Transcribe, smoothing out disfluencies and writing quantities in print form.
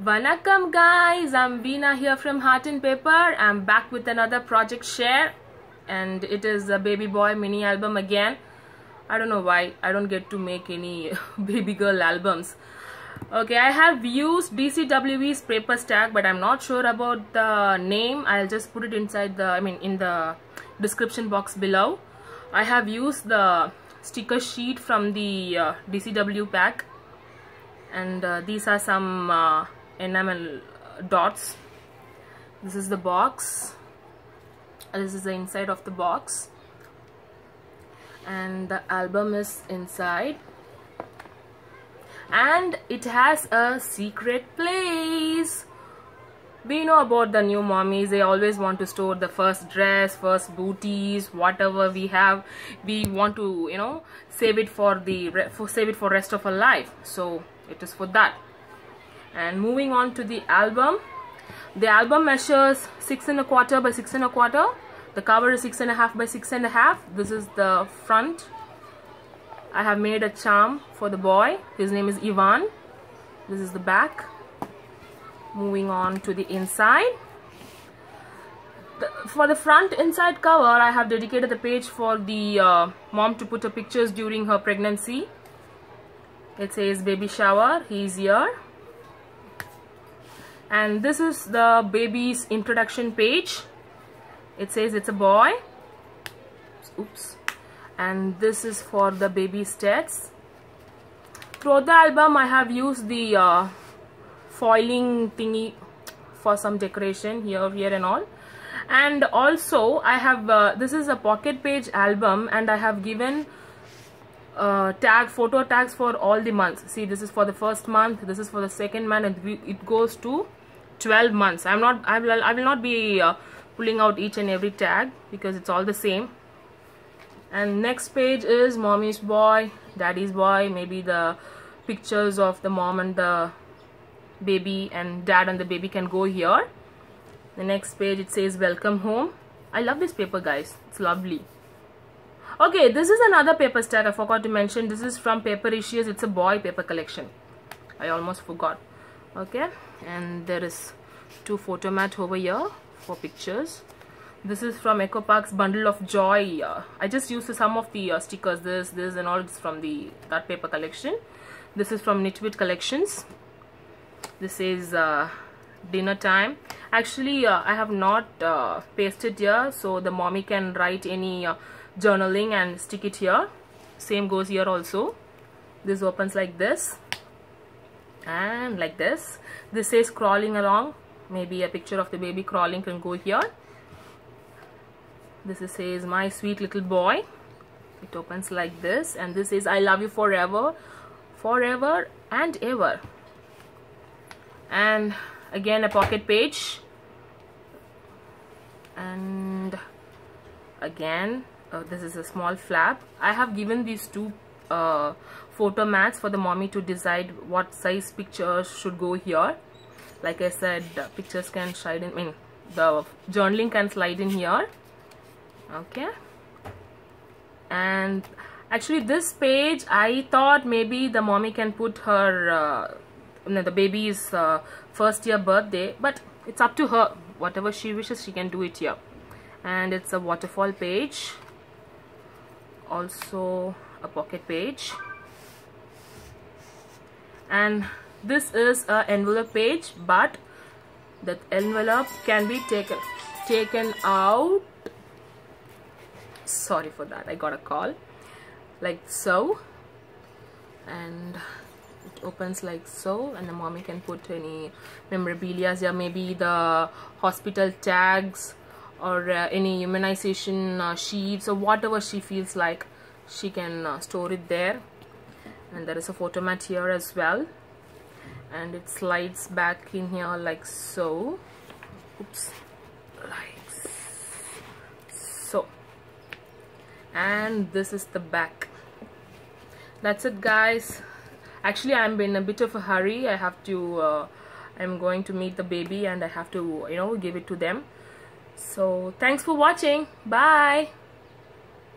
Vanakkam guys, I'm Veena here from Heart and Paper. I'm back with another project share, and it is a baby boy mini album again. I don't know why I don't get to make any baby girl albums. Okay, I have used DCWE's paper stack, but I'm not sure about the name. I'll just put it inside in the description box below. I have used the sticker sheet from the DCW pack, and these are some enamel dots. This is the box. This is the inside of the box, and the album is inside, and it has a secret place. We know about the new mommies, they always want to store the first dress, first booties, whatever we have, we want to, save it for rest of our life. So it is for that. And moving on to the album measures 6 1/4 by 6 1/4. The cover is 6 1/2 by 6 1/2. This is the front. I have made a charm for the boy. His name is Ivan. This is the back. Moving on to the inside. For the front inside cover, I have dedicated the page for the mom to put her pictures during her pregnancy. It says baby shower. He's here. And this is the baby's introduction page. It says it's a boy. Oops. And this is for the baby's stats. Throughout the album, I have used the foiling thingy for some decoration here and all. And also I have this is a pocket page album, and I have given photo tags for all the months. See, this is for the first month, this is for the second month, and it goes to 12 months. I will not be pulling out each and every tag because it's all the same. And next page is mommy's boy, daddy's boy, maybe the pictures of the mom and the baby, and dad and the baby can go here. The next page, it says welcome home. I love this paper, guys, it's lovely. Okay, this is another paper stack I forgot to mention. This is from Paper Issues. It's a boy paper collection. I almost forgot. Okay, and there is 2 photo mat over here for pictures. This is from Echo Park's Bundle of Joy. I just used some of the stickers, this and all. It's from that paper collection. This is from Knitwit Collections. This is dinner time. Actually, I have not pasted here, so the mommy can write any journaling and stick it here. Same goes here also. This opens like this and like this. This says crawling along. Maybe a picture of the baby crawling can go here. This says my sweet little boy. It opens like this, and this is I love you forever, forever and ever. And again a pocket page, and again this is a small flap. I have given these 2 photo mats for the mommy to decide what size pictures should go here. Like I said, pictures can slide in, the journaling can slide in here. Okay, and actually this page I thought maybe the mommy can put her the baby's first year birthday, but it's up to her. Whatever she wishes, she can do it here. And it's a waterfall page, also a pocket page, and this is a envelope page, but that envelope can be taken out. Sorry for that, I got a call. Like so, and it opens like so, and the mommy can put any memorabilia here, maybe the hospital tags or any immunization sheets or whatever she feels like. She can store it there. And there is a photo mat here as well, and it slides back in here like so. Oops, like so. And this is the back. That's it, guys. Actually, I'm in a bit of a hurry. I have to I'm going to meet the baby, and I have to give it to them. So thanks for watching. Bye.